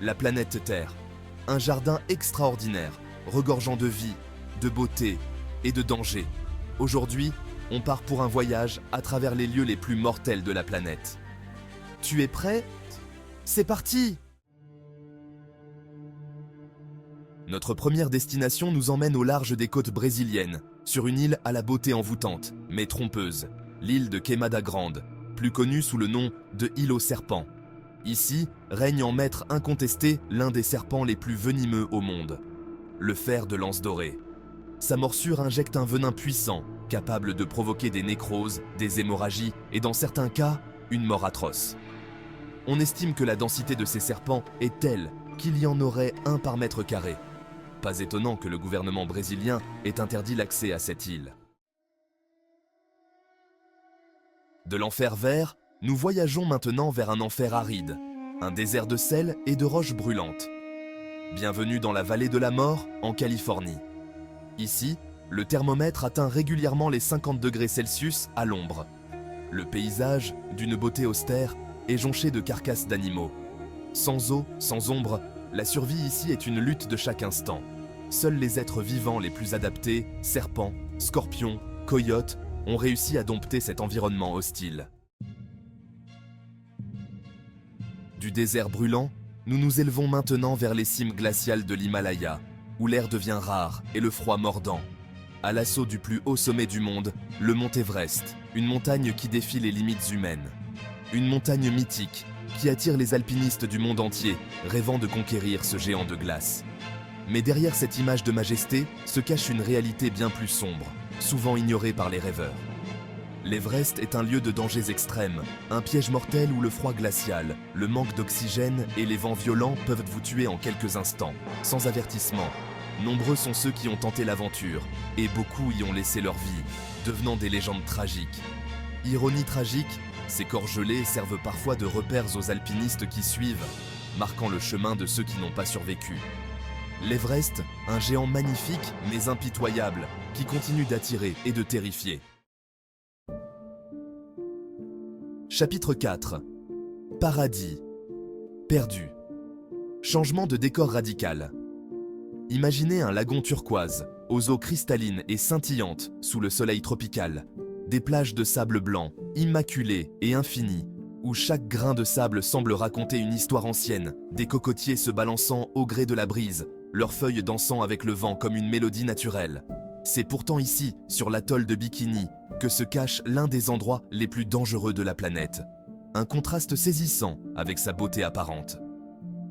la planète Terre. Un jardin extraordinaire, regorgeant de vie, de beauté et de danger. Aujourd'hui, on part pour un voyage à travers les lieux les plus mortels de la planète. Tu es prêt? C'est parti! Notre première destination nous emmène au large des côtes brésiliennes, sur une île à la beauté envoûtante, mais trompeuse, l'île de Queimada Grande, plus connue sous le nom de île aux serpents. Ici, règne en maître incontesté l'un des serpents les plus venimeux au monde, le fer de lance dorée. Sa morsure injecte un venin puissant, capable de provoquer des nécroses, des hémorragies et dans certains cas, une mort atroce. On estime que la densité de ces serpents est telle qu'il y en aurait un par mètre carré. Pas étonnant que le gouvernement brésilien ait interdit l'accès à cette île. De l'enfer vert, nous voyageons maintenant vers un enfer aride, un désert de sel et de roches brûlantes. Bienvenue dans la vallée de la mort, en Californie. Ici, le thermomètre atteint régulièrement les 50 degrés Celsius à l'ombre. Le paysage, d'une beauté austère, est jonché de carcasses d'animaux. Sans eau, sans ombre, la survie ici est une lutte de chaque instant. Seuls les êtres vivants les plus adaptés, serpents, scorpions, coyotes, ont réussi à dompter cet environnement hostile. Du désert brûlant, nous nous élevons maintenant vers les cimes glaciales de l'Himalaya, où l'air devient rare et le froid mordant. À l'assaut du plus haut sommet du monde, le mont Everest, une montagne qui défie les limites humaines. Une montagne mythique qui attire les alpinistes du monde entier, rêvant de conquérir ce géant de glace. Mais derrière cette image de majesté se cache une réalité bien plus sombre, souvent ignorée par les rêveurs. L'Everest est un lieu de dangers extrêmes, un piège mortel où le froid glacial, le manque d'oxygène et les vents violents peuvent vous tuer en quelques instants, sans avertissement. Nombreux sont ceux qui ont tenté l'aventure, et beaucoup y ont laissé leur vie, devenant des légendes tragiques. Ironie tragique, ces corps gelés servent parfois de repères aux alpinistes qui suivent, marquant le chemin de ceux qui n'ont pas survécu. L'Everest, un géant magnifique mais impitoyable, qui continue d'attirer et de terrifier. Chapitre 4. Paradis. Perdu. Changement de décor radical. Imaginez un lagon turquoise, aux eaux cristallines et scintillantes sous le soleil tropical. Des plages de sable blanc, immaculées et infinies, où chaque grain de sable semble raconter une histoire ancienne, des cocotiers se balançant au gré de la brise, leurs feuilles dansant avec le vent comme une mélodie naturelle. C'est pourtant ici, sur l'atoll de Bikini, que se cache l'un des endroits les plus dangereux de la planète. Un contraste saisissant avec sa beauté apparente.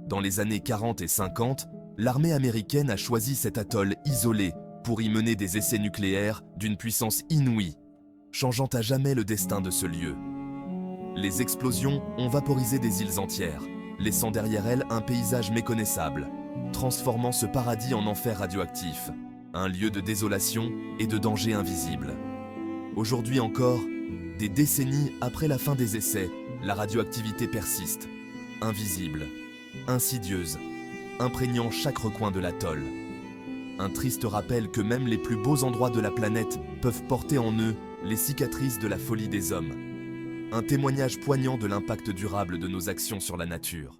Dans les années 40 et 50, l'armée américaine a choisi cet atoll isolé pour y mener des essais nucléaires d'une puissance inouïe, changeant à jamais le destin de ce lieu. Les explosions ont vaporisé des îles entières, laissant derrière elles un paysage méconnaissable, transformant ce paradis en enfer radioactif, un lieu de désolation et de danger invisible. Aujourd'hui encore, des décennies après la fin des essais, la radioactivité persiste, invisible, insidieuse, imprégnant chaque recoin de l'atoll. Un triste rappel que même les plus beaux endroits de la planète peuvent porter en eux les cicatrices de la folie des hommes. Un témoignage poignant de l'impact durable de nos actions sur la nature.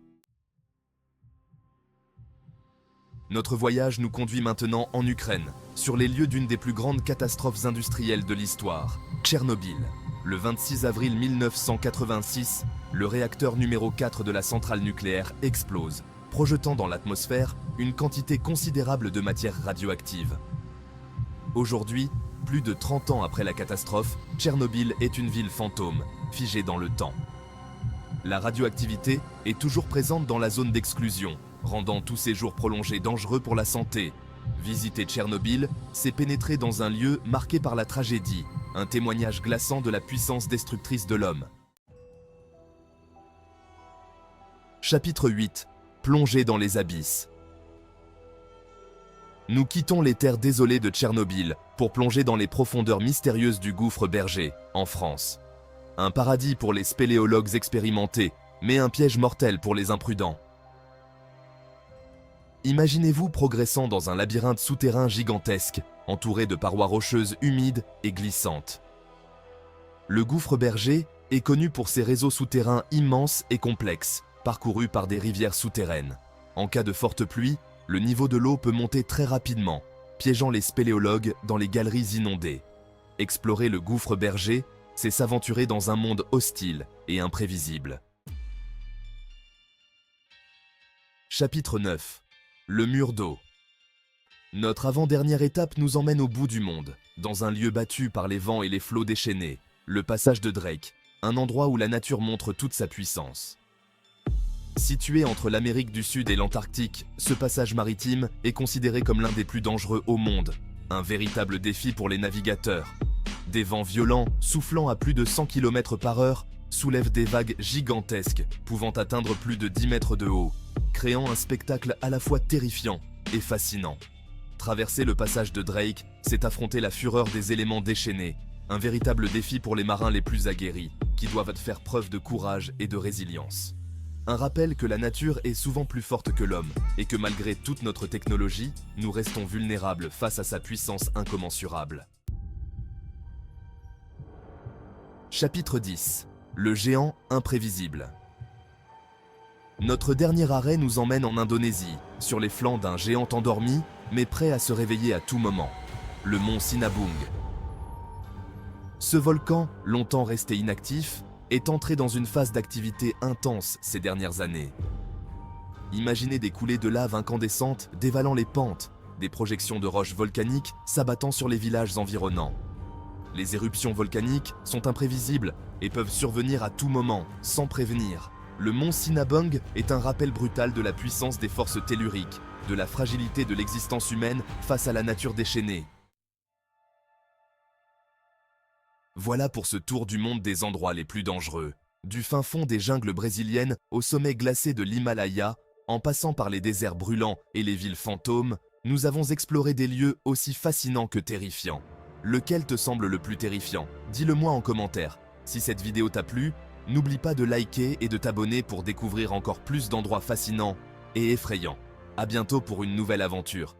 Notre voyage nous conduit maintenant en Ukraine, sur les lieux d'une des plus grandes catastrophes industrielles de l'histoire, Tchernobyl. Le 26 avril 1986, le réacteur numéro 4 de la centrale nucléaire explose, projetant dans l'atmosphère une quantité considérable de matière radioactive. Aujourd'hui, plus de 30 ans après la catastrophe, Tchernobyl est une ville fantôme, figée dans le temps. La radioactivité est toujours présente dans la zone d'exclusion, rendant tout séjour prolongé dangereux pour la santé. Visiter Tchernobyl, c'est pénétrer dans un lieu marqué par la tragédie, un témoignage glaçant de la puissance destructrice de l'homme. Chapitre 8. Plongée dans les abysses. Nous quittons les terres désolées de Tchernobyl pour plonger dans les profondeurs mystérieuses du gouffre Berger, en France. Un paradis pour les spéléologues expérimentés, mais un piège mortel pour les imprudents. Imaginez-vous progressant dans un labyrinthe souterrain gigantesque, entouré de parois rocheuses humides et glissantes. Le gouffre Berger est connu pour ses réseaux souterrains immenses et complexes, parcourus par des rivières souterraines. En cas de forte pluie, le niveau de l'eau peut monter très rapidement, piégeant les spéléologues dans les galeries inondées. Explorer le gouffre berger, c'est s'aventurer dans un monde hostile et imprévisible. Chapitre 9. Le mur d'eau. Notre avant-dernière étape nous emmène au bout du monde, dans un lieu battu par les vents et les flots déchaînés, le passage de Drake, un endroit où la nature montre toute sa puissance. Situé entre l'Amérique du Sud et l'Antarctique, ce passage maritime est considéré comme l'un des plus dangereux au monde, un véritable défi pour les navigateurs. Des vents violents, soufflant à plus de 100 km/h, soulèvent des vagues gigantesques, pouvant atteindre plus de 10 mètres de haut, créant un spectacle à la fois terrifiant et fascinant. Traverser le passage de Drake, c'est affronter la fureur des éléments déchaînés, un véritable défi pour les marins les plus aguerris, qui doivent faire preuve de courage et de résilience. Un rappel que la nature est souvent plus forte que l'homme, et que malgré toute notre technologie, nous restons vulnérables face à sa puissance incommensurable. Chapitre 10. Le géant imprévisible. Notre dernier arrêt nous emmène en Indonésie, sur les flancs d'un géant endormi, mais prêt à se réveiller à tout moment, le mont Sinabung. Ce volcan, longtemps resté inactif, est entré dans une phase d'activité intense ces dernières années. Imaginez des coulées de lave incandescentes dévalant les pentes, des projections de roches volcaniques s'abattant sur les villages environnants. Les éruptions volcaniques sont imprévisibles et peuvent survenir à tout moment, sans prévenir. Le mont Sinabung est un rappel brutal de la puissance des forces telluriques, de la fragilité de l'existence humaine face à la nature déchaînée. Voilà pour ce tour du monde des endroits les plus dangereux. Du fin fond des jungles brésiliennes au sommet glacé de l'Himalaya, en passant par les déserts brûlants et les villes fantômes, nous avons exploré des lieux aussi fascinants que terrifiants. Lequel te semble le plus terrifiant? Dis-le-moi en commentaire. Si cette vidéo t'a plu, n'oublie pas de liker et de t'abonner pour découvrir encore plus d'endroits fascinants et effrayants. À bientôt pour une nouvelle aventure.